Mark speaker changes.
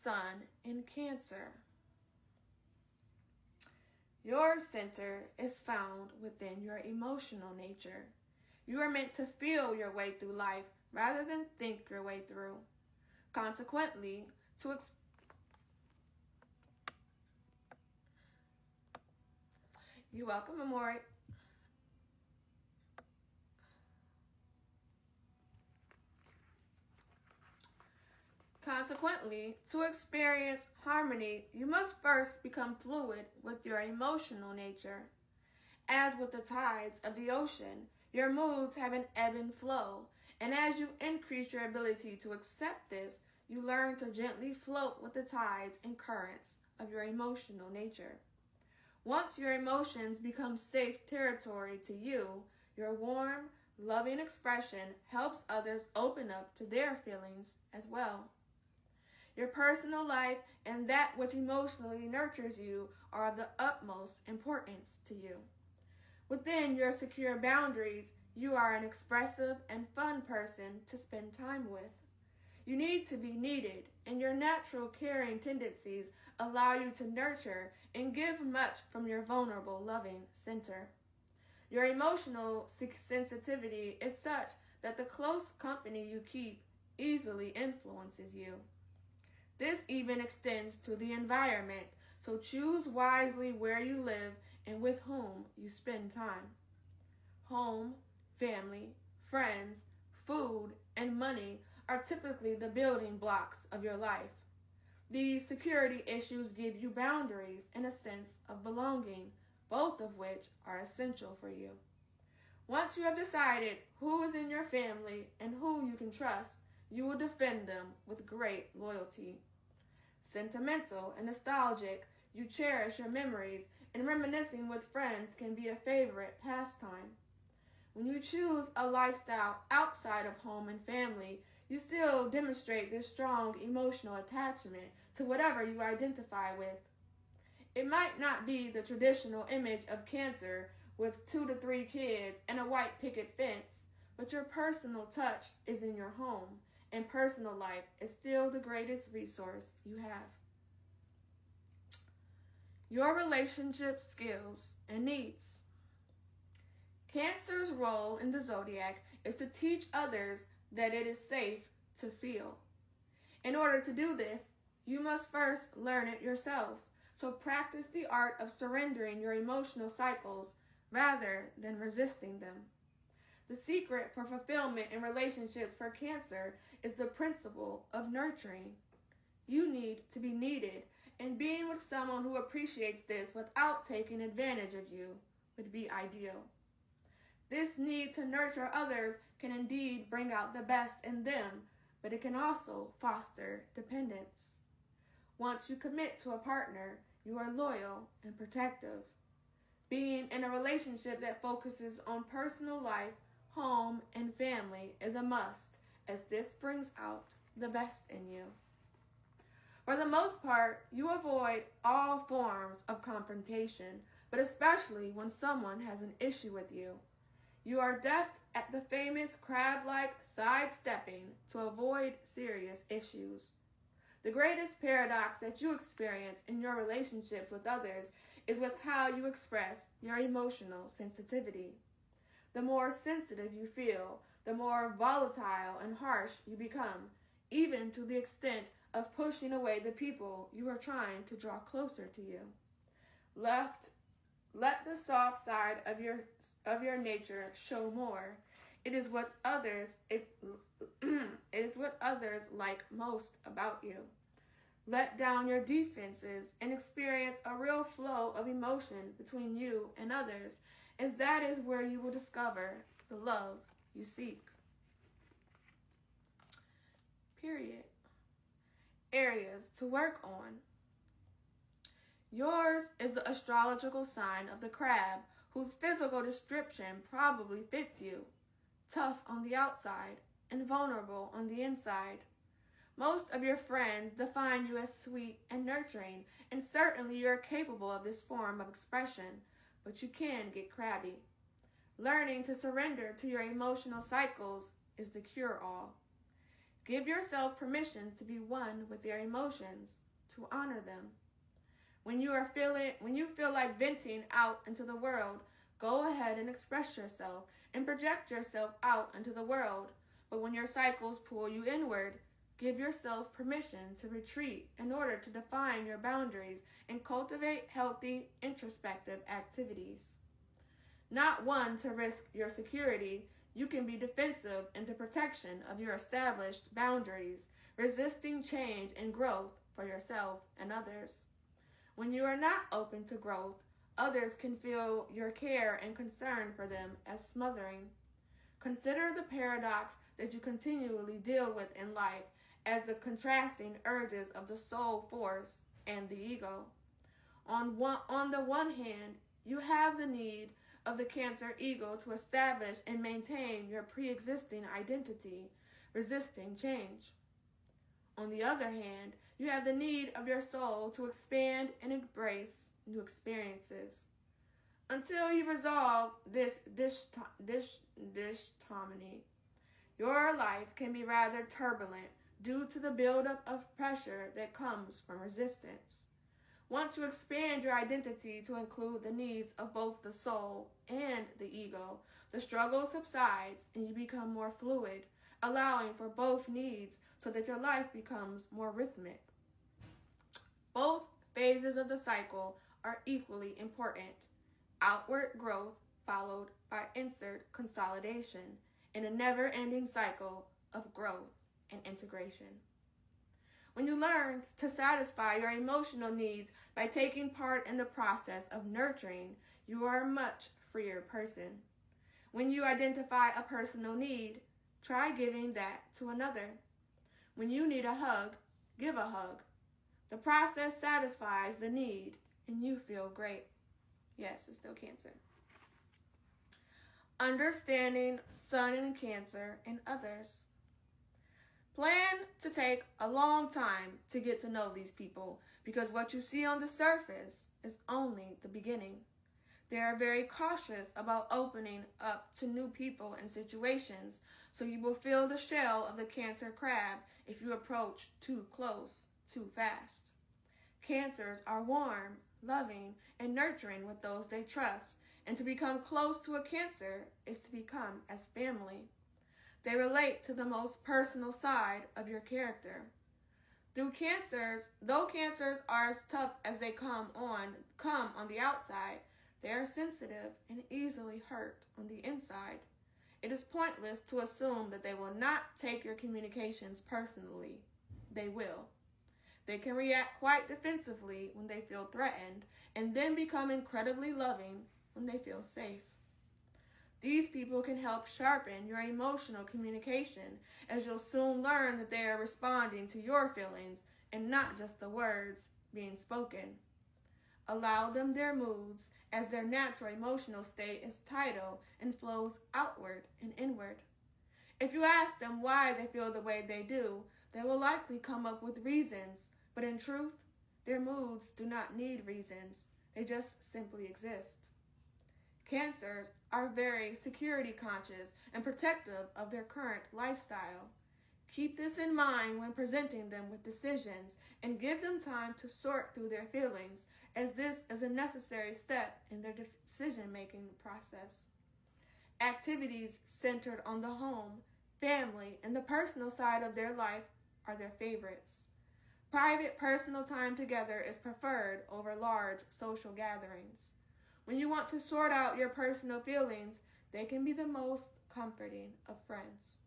Speaker 1: Sun in Cancer. Your center is found within your emotional nature. You are meant to feel your way through life rather than think your way through. Consequently, You're welcome, Amore. Consequently, to experience harmony, you must first become fluid with your emotional nature. As with the tides of the ocean, your moods have an ebb and flow, and as you increase your ability to accept this, you learn to gently float with the tides and currents of your emotional nature. Once your emotions become safe territory to you, your warm, loving expression helps others open up to their feelings as well. Your personal life and that which emotionally nurtures you are of the utmost importance to you. Within your secure boundaries, you are an expressive and fun person to spend time with. You need to be needed, and your natural caring tendencies allow you to nurture and give much from your vulnerable, loving center. Your emotional sensitivity is such that the close company you keep easily influences you. This even extends to the environment, so choose wisely where you live and with whom you spend time. Home, family, friends, food, and money are typically the building blocks of your life. These security issues give you boundaries and a sense of belonging, both of which are essential for you. Once you have decided who is in your family and who you can trust, you will defend them with great loyalty. Sentimental and nostalgic, you cherish your memories, and reminiscing with friends can be a favorite pastime. When you choose a lifestyle outside of home and family, you still demonstrate this strong emotional attachment to whatever you identify with. It might not be the traditional image of Cancer with 2 to 3 kids and a white picket fence, but your personal touch is in your home, and personal life is still the greatest resource you have. Your relationship skills and needs. Cancer's role in the zodiac is to teach others that it is safe to feel. In order to do this, you must first learn it yourself, so practice the art of surrendering your emotional cycles rather than resisting them. The secret for fulfillment in relationships for Cancer is the principle of nurturing. You need to be needed, and being with someone who appreciates this without taking advantage of you would be ideal. This need to nurture others can indeed bring out the best in them, but it can also foster dependence. Once you commit to a partner, you are loyal and protective. Being in a relationship that focuses on personal life, home, and family is a must, as this brings out the best in you. For the most part, you avoid all forms of confrontation, but especially when someone has an issue with you. You are deft at the famous crab-like sidestepping to avoid serious issues. The greatest paradox that you experience in your relationships with others is with how you express your emotional sensitivity. The more sensitive you feel, the more volatile and harsh you become, even to the extent of pushing away the people you are trying to draw closer to you. Let the soft side of your nature show more. It is what others like most about you. Let down your defenses and experience a real flow of emotion between you and others, as that is where you will discover the love you seek. Period. Areas to work on. Yours is the astrological sign of the crab, whose physical description probably fits you. Tough on the outside and vulnerable on the inside. Most of your friends define you as sweet and nurturing, and certainly you are capable of this form of expression, but you can get crabby. Learning to surrender to your emotional cycles is the cure-all. Give yourself permission to be one with your emotions, to honor them. When you feel like venting out into the world, go ahead and express yourself and project yourself out into the world. But when your cycles pull you inward, give yourself permission to retreat in order to define your boundaries and cultivate healthy, introspective activities. Not one to risk your security, you can be defensive in the protection of your established boundaries, resisting change and growth for yourself and others. When you are not open to growth, others can feel your care and concern for them as smothering. Consider the paradox that you continually deal with in life as the contrasting urges of the soul force and the ego. On the one hand, you have the need of the Cancer ego to establish and maintain your pre-existing identity, resisting change. On the other hand, you have the need of your soul to expand and embrace new experiences. Until you resolve this dichotomy, your life can be rather turbulent due to the buildup of pressure that comes from resistance. Once you expand your identity to include the needs of both the soul and the ego, the struggle subsides and you become more fluid, allowing for both needs so that your life becomes more rhythmic. Both phases of the cycle are equally important. Outward growth followed by insert consolidation in a never-ending cycle of growth and integration. When you learn to satisfy your emotional needs by taking part in the process of nurturing, you are a much freer person. When you identify a personal need, try giving that to another. When you need a hug, give a hug. The process satisfies the need and you feel great. Yes, it's still Cancer. Understanding Sun and Cancer and others. Plan to take a long time to get to know these people because what you see on the surface is only the beginning. They are very cautious about opening up to new people and situations, so you will feel the shell of the Cancer crab if you approach too close, too fast. Cancers are warm, loving, and nurturing with those they trust, and to become close to a Cancer is to become as family. They relate to the most personal side of your character. Though cancers are as tough as they come on the outside, they are sensitive and easily hurt on the inside. It is pointless to assume that they will not take your communications personally. They will. They can react quite defensively when they feel threatened, and then become incredibly loving when they feel safe. These people can help sharpen your emotional communication, as you'll soon learn that they are responding to your feelings and not just the words being spoken. Allow them their moods, as their natural emotional state is tidal and flows outward and inward. If you ask them why they feel the way they do, they will likely come up with reasons, but in truth, their moods do not need reasons. They just simply exist. Cancers are very security conscious and protective of their current lifestyle. Keep this in mind when presenting them with decisions and give them time to sort through their feelings, as this is a necessary step in their decision-making process. Activities centered on the home, family, and the personal side of their life are their favorites. Private personal time together is preferred over large social gatherings. When you want to sort out your personal feelings, they can be the most comforting of friends.